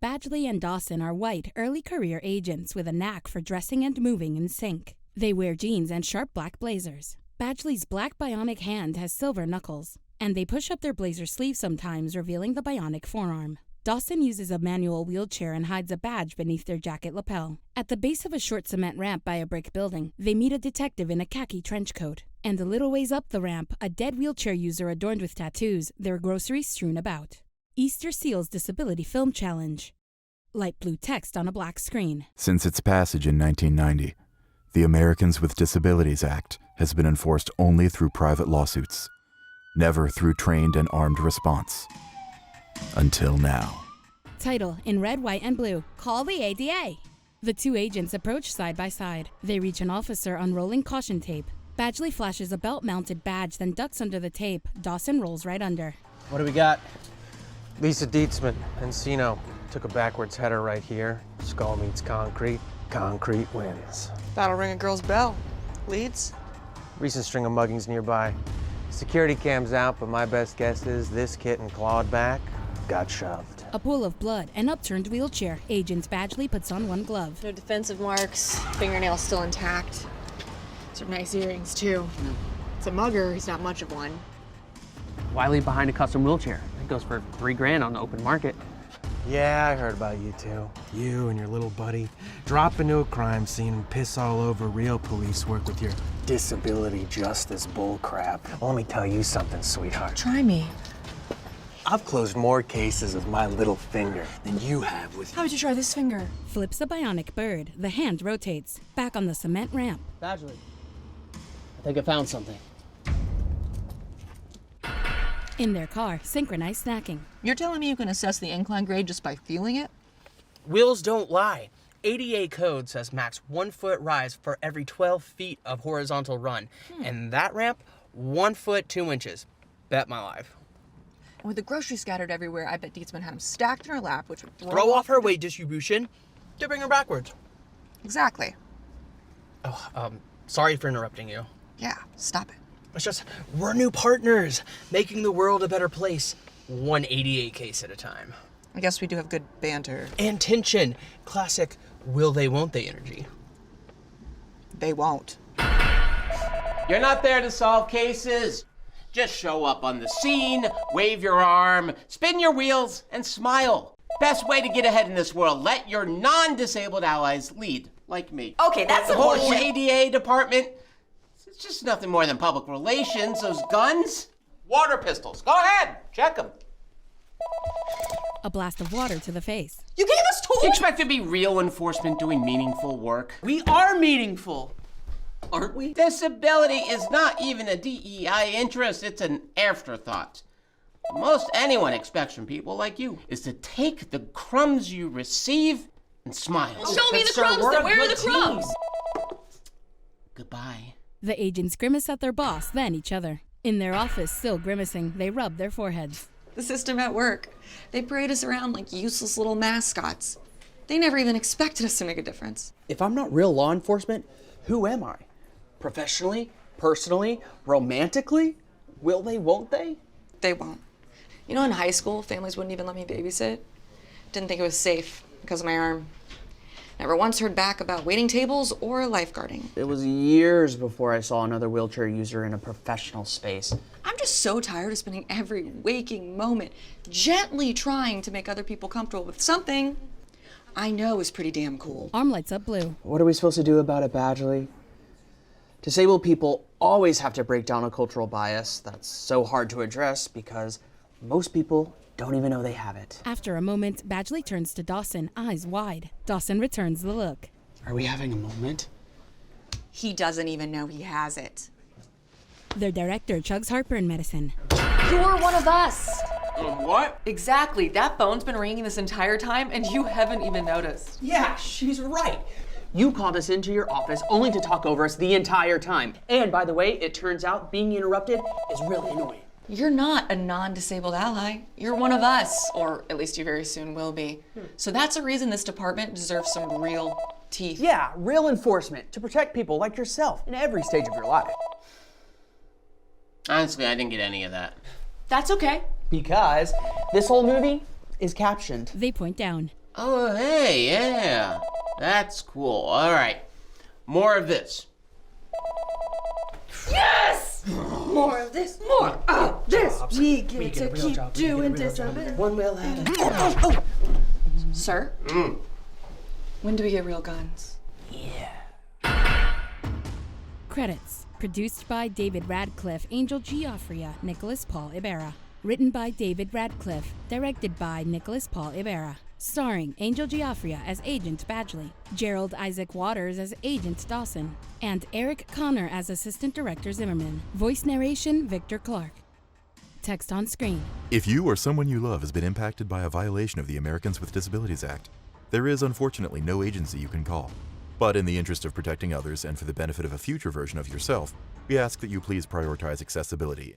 Badgley and Dawson are white, early career agents with a knack for dressing and moving in sync. They wear jeans and sharp black blazers. Badgley's black bionic hand has silver knuckles, and they push up their blazer sleeve sometimes, revealing the bionic forearm. Dawson uses a manual wheelchair and hides a badge beneath their jacket lapel. At the base of a short cement ramp by a brick building, they meet a detective in a khaki trench coat. And a little ways up the ramp, a dead wheelchair user adorned with tattoos, their groceries strewn about. Easter Seal's Disability Film Challenge. Light blue text on a black screen. Since its passage in 1990, the Americans with Disabilities Act has been enforced only through private lawsuits, never through trained and armed response. Until now. Title in red, white, and blue. Call the A.D.A. The two agents approach side by side. They reach an officer unrolling caution tape. Badgley flashes a belt-mounted badge, then ducks under the tape. Dawson rolls right under. What do we got? Lisa Dietzman, Encino. Took a backwards header right here. Skull meets concrete. Concrete wins. That'll ring a girl's bell. Leads? Recent string of muggings nearby. Security cam's out, but my best guess is this kitten clawed back, got shoved. A pool of blood, an upturned wheelchair. Agent Badgley puts on one glove. No defensive marks, fingernails still intact. Those are nice earrings, too. It's a mugger, he's not much of one. Why leave behind a custom wheelchair? It goes for $3,000 on the open market. Yeah, I heard about you two. You and your little buddy drop into a crime scene and piss all over real police work with your disability justice bullcrap. Well, let me tell you something, sweetheart. Try me. I've closed more cases with my little finger than you have with How would you try this finger? Flips a bionic bird. The hand rotates. Back on the cement ramp. Badgley, I think I found something. In their car, synchronized snacking. You're telling me you can assess the incline grade just by feeling it? Wheels don't lie. A.D.A. code says max 1 foot rise for every 12 feet of horizontal run. And that ramp, 1 foot 2 inches. Bet my life. And with the groceries scattered everywhere, I bet Dietzman had them stacked in her lap, which would Throw off her weight distribution, tipping her backwards. Exactly. Oh, sorry for interrupting you. Yeah, stop it. It's just, we're new partners, making the world a better place, one A.D.A. case at a time. I guess we do have good banter. And tension, classic will they, won't they energy. They won't. You're not there to solve cases. Just show up on the scene, wave your arm, spin your wheels, and smile. Best way to get ahead in this world, let your non-disabled allies lead, like me. Okay, that's the some whole horseshit. A.D.A. department, it's just nothing more than public relations. Those guns, water pistols. Go ahead, check them. A blast of water to the face. You gave us tools? You expect to be real enforcement doing meaningful work? We are meaningful, aren't we? Disability is not even a DEI interest, it's an afterthought. Most anyone expects from people like you is to take the crumbs you receive and smile. Show me the crumbs, then where are the crumbs? Goodbye. The agents grimace at their boss, then each other. In their office, still grimacing, they rub their foreheads. The system at work. They parade us around like useless little mascots. They never even expected us to make a difference. If I'm not real law enforcement, who am I? Professionally, personally, romantically? Will they, won't they? They won't. You know, in high school, families wouldn't even let me babysit. Didn't think it was safe because of my arm. Never once heard back about waiting tables or lifeguarding. It was years before I saw another wheelchair user in a professional space. I'm just so tired of spending every waking moment gently trying to make other people comfortable with something I know is pretty damn cool. Arm lights up blue. What are we supposed to do about it, Badgley? Disabled people always have to break down a cultural bias that's so hard to address because most people don't even know they have it. After a moment, Badgley turns to Dawson, eyes wide. Dawson returns the look. Are we having a moment? He doesn't even know he has it. Their director chugs heartburn medicine. You're one of us. What? Exactly. That phone's been ringing this entire time, and you haven't even noticed. Yeah, she's right. You called us into your office only to talk over us the entire time. And by the way, it turns out being interrupted is really annoying. You're not a non-disabled ally. You're one of us, or at least you very soon will be. So that's a reason this department deserves some real teeth. Yeah, real enforcement to protect people like yourself in every stage of your life. Honestly, I didn't get any of that. That's okay. Because this whole movie is captioned. They point down. Oh, hey, yeah. That's cool. All right. More of this. Yes! More of this, more of this. We get to keep doing this. One will at a time. Sir? When do we get real guns? Credits. Produced by David Radcliffe, Angel Giaffria, Nicholas Paul Ibarra. Written by David Radcliffe. Directed by Nicholas Paul Ibarra. Starring Angel Giaffria as Agent Badgley, Gerald Isaac Waters as Agent Dawson, and Eric Connor as Assistant Director Zimmerman. Voice narration Victor Clark. Text on screen. If you or someone you love has been impacted by a violation of the Americans with Disabilities Act, there is unfortunately no agency you can call. But in the interest of protecting others and for the benefit of a future version of yourself, we ask that you please prioritize accessibility